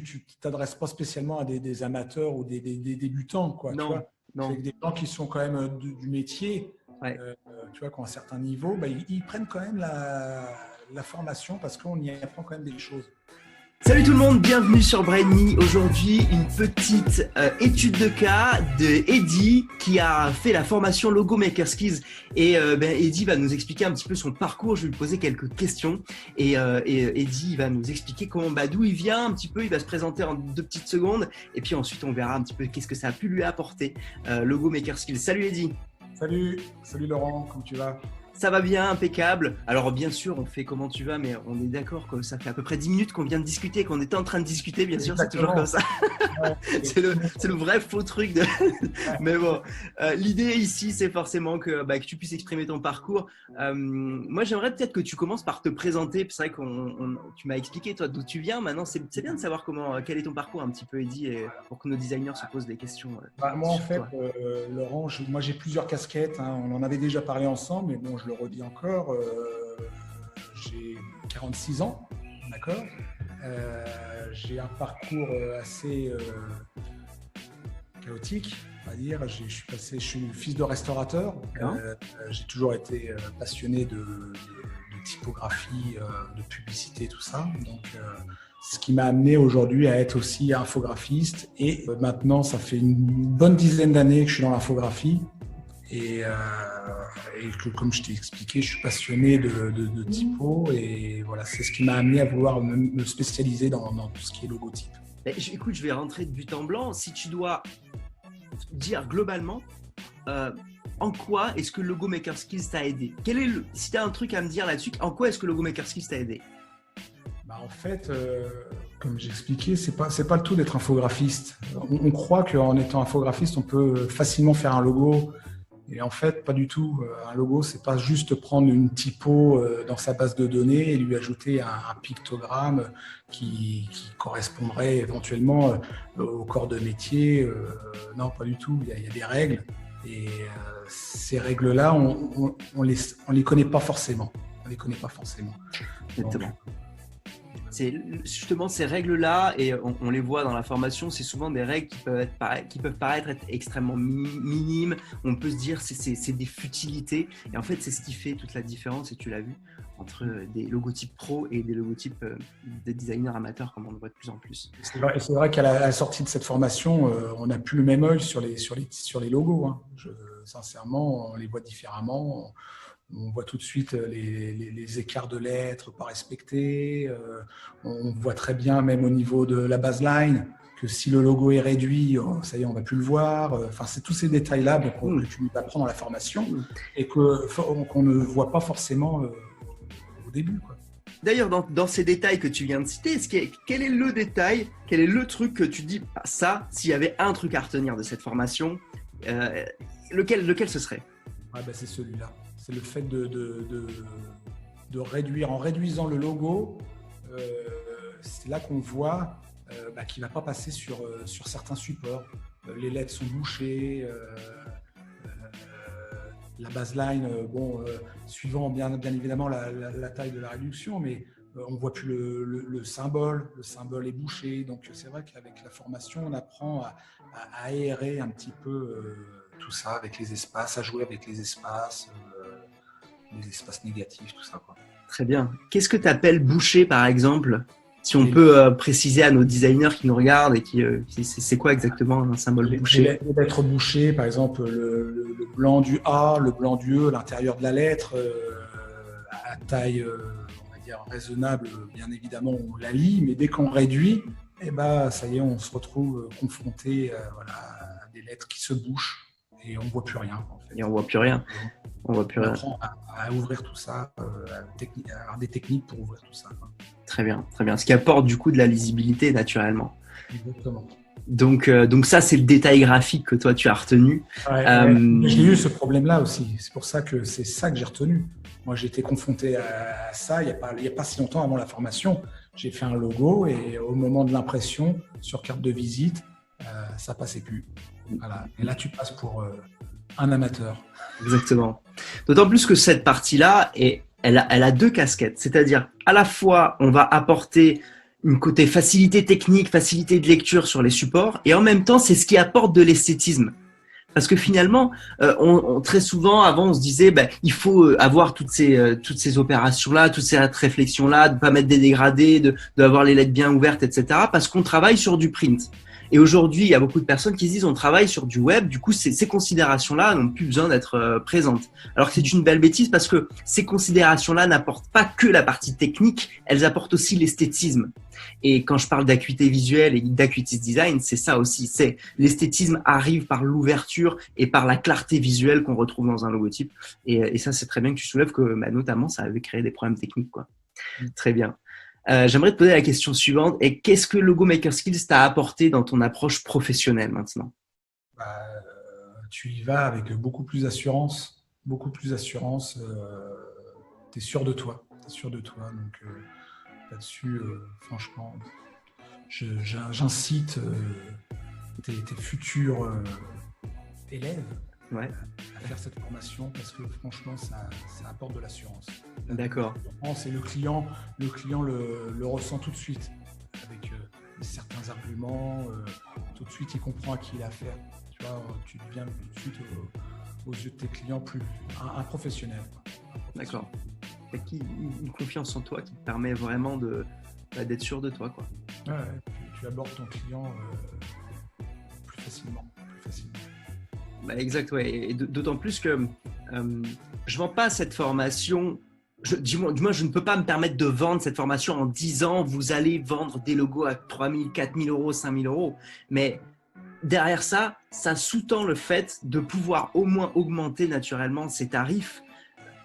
tu t'adresses pas spécialement à des amateurs ou des débutants, quoi. Tu Non, vois, non. c'est des gens qui sont quand même du métier, Ouais. tu vois, qui ont un certain niveau, bah, ils prennent quand même la formation parce qu'on y apprend quand même des choses. Salut tout le monde, bienvenue sur Brain Me. Aujourd'hui, une petite étude de cas de Eddy qui a fait la formation Logo Maker Skills. Et Eddy va nous expliquer un petit peu son parcours. Je vais lui poser quelques questions. Et Eddy va nous expliquer d'où il vient un petit peu. Il va se présenter en 2 petites secondes. Et puis ensuite, on verra un petit peu qu'est-ce que ça a pu lui apporter, Logo Maker Skills. Salut Eddy. Salut Laurent, comment tu vas? Ça va bien, impeccable. Alors bien sûr, on fait comment tu vas, mais on est d'accord que ça fait à peu près 10 minutes qu'on vient de discuter, qu'on était en train de discuter, bien sûr, Exactement. c'est toujours comme ça. Ouais, c'est le vrai faux truc. Mais bon, l'idée ici, c'est forcément que tu puisses exprimer ton parcours. Moi, j'aimerais peut-être que tu commences par te présenter. C'est vrai que tu m'as expliqué, toi, d'où tu viens. Maintenant, c'est bien de savoir quel est ton parcours un petit peu, Eddy, pour que nos designers se posent des questions moi, en sur fait, toi. Laurent, moi j'ai plusieurs casquettes. Hein. On en avait déjà parlé ensemble, mais bon, je le redis encore. J'ai 46 ans, d'accord. J'ai un parcours assez chaotique, on va dire. Je suis fils de restaurateur. J'ai toujours été passionné de typographie, de publicité, tout ça. Donc, ce qui m'a amené aujourd'hui à être aussi infographiste. Et maintenant, ça fait une bonne dizaine d'années que je suis dans l'infographie. Et que, comme je t'ai expliqué, je suis passionné de typo. Et voilà, c'est ce qui m'a amené à vouloir me spécialiser dans tout ce qui est logotype. Écoute, je vais rentrer de but en blanc. Si tu dois dire globalement, en quoi est-ce que Logo Maker Skills t'a aidé? Si tu as un truc à me dire là-dessus, en quoi est-ce que Logo Maker Skills t'a aidé? En fait, comme j'expliquais, c'est pas le tout d'être infographiste. On croit qu'en étant infographiste, on peut facilement faire un logo. Et en fait, pas du tout. Un logo, c'est pas juste prendre une typo dans sa base de données et lui ajouter un pictogramme qui correspondrait éventuellement au corps de métier. Non, pas du tout. Il y a des règles. Et ces règles-là, on les connaît pas forcément. On les connaît pas forcément. Exactement. C'est justement ces règles-là, et on les voit dans la formation, c'est souvent des règles qui peuvent paraître être extrêmement minimes. On peut se dire c'est des futilités. Et en fait, c'est ce qui fait toute la différence, et tu l'as vu, entre des logotypes pro et des logotypes des designers amateurs, comme on le voit de plus en plus. C'est vrai qu'à la sortie de cette formation, on n'a plus le même œil sur les logos. Hein. Sincèrement, on les voit différemment. On voit tout de suite les écarts de lettres pas respectés. On voit très bien, même au niveau de la baseline, que si le logo est réduit, ça y est, on ne va plus le voir. Enfin, c'est tous ces détails-là que tu nous apprends dans la formation et qu'on ne voit pas forcément au début, quoi. D'ailleurs, dans ces détails que tu viens de citer, quel est le détail, quel est le truc que tu dis, ça, s'il y avait un truc à retenir de cette formation, lequel ce serait? C'est celui-là. C'est le fait de réduire, en réduisant le logo, c'est là qu'on voit qu'il ne va pas passer sur certains supports. Les lettres sont bouchées, la baseline, suivant bien évidemment la taille de la réduction, mais on ne voit plus le symbole est bouché. Donc c'est vrai qu'avec la formation, on apprend à aérer un petit peu tout ça avec les espaces, à jouer avec les espaces négatifs, tout ça, quoi. Très bien. Qu'est-ce que tu appelles boucher, par exemple? Si on peut préciser à nos designers qui nous regardent et c'est quoi exactement un symbole bouché? Les lettres bouchées, par exemple, le blanc du A, le blanc du E, l'intérieur de la lettre, à taille, on va dire, raisonnable, bien évidemment, on la lit, mais dès qu'on réduit, ça y est, on se retrouve confronté à des lettres qui se bouchent et on ne voit plus rien. En fait. Et on ne voit plus rien. On apprend à ouvrir tout ça, à avoir des techniques pour ouvrir tout ça. Quoi. Très bien, très bien. Ce qui apporte du coup de la lisibilité naturellement. Exactement. Donc ça, c'est le détail graphique que toi, tu as retenu. J'ai eu ce problème-là aussi. C'est pour ça que c'est ça que j'ai retenu. Moi, j'ai été confronté à ça il n'y a pas si longtemps avant la formation. J'ai fait un logo et au moment de l'impression sur carte de visite, ça passait plus. Voilà. Et là, tu passes pour un amateur. Exactement. D'autant plus que cette partie-là, elle a 2 casquettes. C'est-à-dire, à la fois, on va apporter une côté facilité technique, facilité de lecture sur les supports, et en même temps, c'est ce qui apporte de l'esthétisme. Parce que finalement, très souvent, avant, on se disait, il faut avoir toutes ces opérations-là, toutes ces réflexions-là, de pas mettre des dégradés, d'avoir les lettres bien ouvertes, etc. Parce qu'on travaille sur du print. Et aujourd'hui, il y a beaucoup de personnes qui se disent, on travaille sur du web. Du coup, ces considérations-là n'ont plus besoin d'être présentes. Alors que c'est une belle bêtise parce que ces considérations-là n'apportent pas que la partie technique, elles apportent aussi l'esthétisme. Et quand je parle d'acuité visuelle et d'acuity design, c'est ça aussi. C'est l'esthétisme arrive par l'ouverture et par la clarté visuelle qu'on retrouve dans un logotype. Et ça, c'est très bien que tu soulèves que, notamment, ça avait créé des problèmes techniques, quoi. Très bien. J'aimerais te poser la question suivante. Et qu'est-ce que Logo Maker Skills t'a apporté dans ton approche professionnelle maintenant? Tu y vas avec beaucoup plus d'assurance. Beaucoup plus d'assurance. Tu es sûr de toi. Donc, là-dessus, franchement, j'incite tes futurs élèves à faire cette formation parce que franchement, ça apporte de l'assurance. D'accord. Et le client le ressent tout de suite avec certains arguments. Tout de suite, il comprend à qui il a affaire. Tu vois, tu deviens tout de suite aux yeux de tes clients plus un professionnel. D'accord. Avec une confiance en toi qui te permet vraiment d'être sûr de toi, quoi. Ouais, tu abordes ton client plus facilement. Exact, ouais. Et d'autant plus que je vends pas cette formation. Du moins, je ne peux pas me permettre de vendre cette formation en disant vous allez vendre des logos à 3 000, 4 000 euros, 5 000 euros. Mais derrière ça sous-tend le fait de pouvoir au moins augmenter naturellement ses tarifs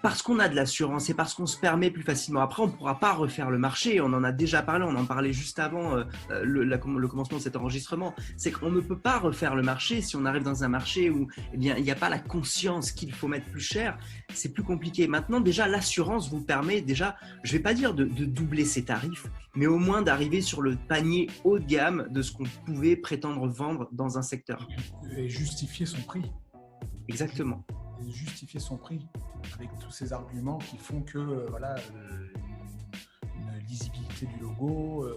parce qu'on a de l'assurance et parce qu'on se permet plus facilement. Après, on ne pourra pas refaire le marché. On en a déjà parlé, on en parlait juste avant le commencement de cet enregistrement. C'est qu'on ne peut pas refaire le marché si on arrive dans un marché où il n'y a pas la conscience qu'il faut mettre plus cher. C'est plus compliqué. Maintenant, déjà, l'assurance vous permet déjà, je ne vais pas dire de doubler ses tarifs, mais au moins d'arriver sur le panier haut de gamme de ce qu'on pouvait prétendre vendre dans un secteur. Et justifier son prix. Exactement. Justifier son prix avec tous ces arguments qui font que une lisibilité du logo,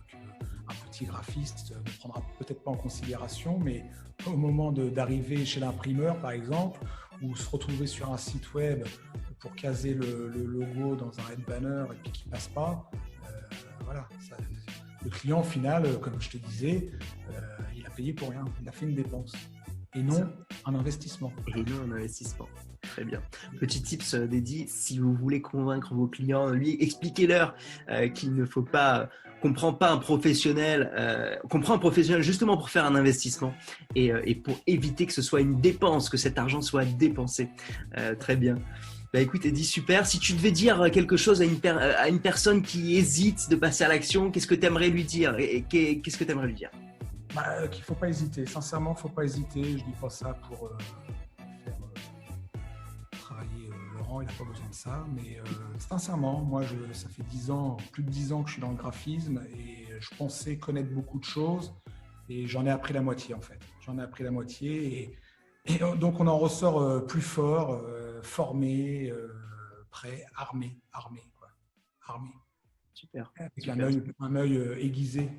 qu'un petit graphiste ne prendra peut-être pas en considération, mais au moment d'arriver chez l'imprimeur par exemple, ou se retrouver sur un site web pour caser le logo dans un head banner et puis qu'il ne passe pas, le client au final, comme je te disais, il a payé pour rien, il a fait une dépense. Et non un investissement. Très bien. Petit tips d'Eddy, si vous voulez convaincre vos clients, expliquez-leur qu'il ne faut pas, qu'on prend pas un professionnel, qu'on prend un professionnel justement pour faire un investissement et pour éviter que ce soit une dépense, que cet argent soit dépensé. Très bien. Écoute, Eddy, super. Si tu devais dire quelque chose à une personne qui hésite de passer à l'action, qu'est-ce que tu aimerais lui dire qu'est-ce que tu aimerais lui dire? Qu'il ne faut pas hésiter. Sincèrement, il ne faut pas hésiter. Je ne dis pas ça pour faire travailler Laurent, il n'a pas besoin de ça. Mais sincèrement, moi, ça fait plus de 10 ans que je suis dans le graphisme et je pensais connaître beaucoup de choses et j'en ai appris la moitié en fait. Et donc on en ressort plus fort, formé, prêt, armé. Super. Avec un œil aiguisé.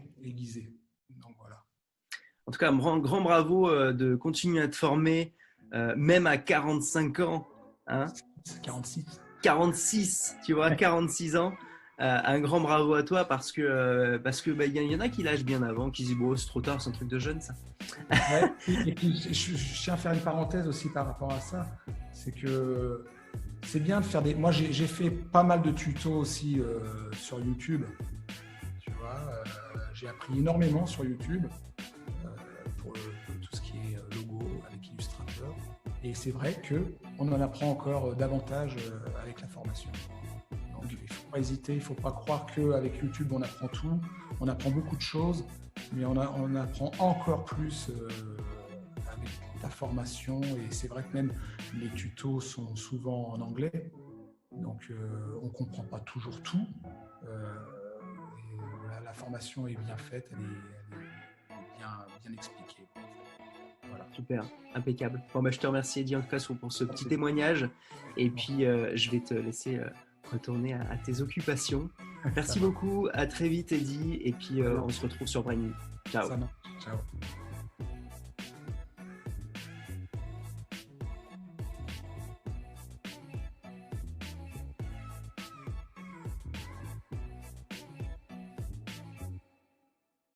Donc voilà. En tout cas, un grand bravo de continuer à te former, même à 45 ans. Hein, 46, tu vois, 46 ans. Un grand bravo à toi parce que y en a qui lâchent bien avant, qui disent bon, c'est trop tard, c'est un truc de jeune ça. Ouais, et puis je tiens à faire une parenthèse aussi par rapport à ça, c'est que c'est bien de faire des. Moi, j'ai fait pas mal de tutos aussi sur YouTube. Tu vois, j'ai appris énormément sur YouTube pour tout ce qui est logo avec Illustrator. Et c'est vrai qu'on en apprend encore davantage avec la formation. Donc, il ne faut pas hésiter, il ne faut pas croire qu'avec YouTube, on apprend tout. On apprend beaucoup de choses, mais on apprend encore plus avec la formation. Et c'est vrai que même les tutos sont souvent en anglais. Donc, on ne comprend pas toujours tout. La formation est bien faite, elle est bien expliquée. Voilà. Super, impeccable. Bon, je te remercie, Eddy, en tout cas, pour ce petit témoignage. Et puis, je vais te laisser retourner à tes occupations. Merci beaucoup, à très vite Eddy, et puis on se retrouve sur Brainy. Ciao. Ça marche. Ciao.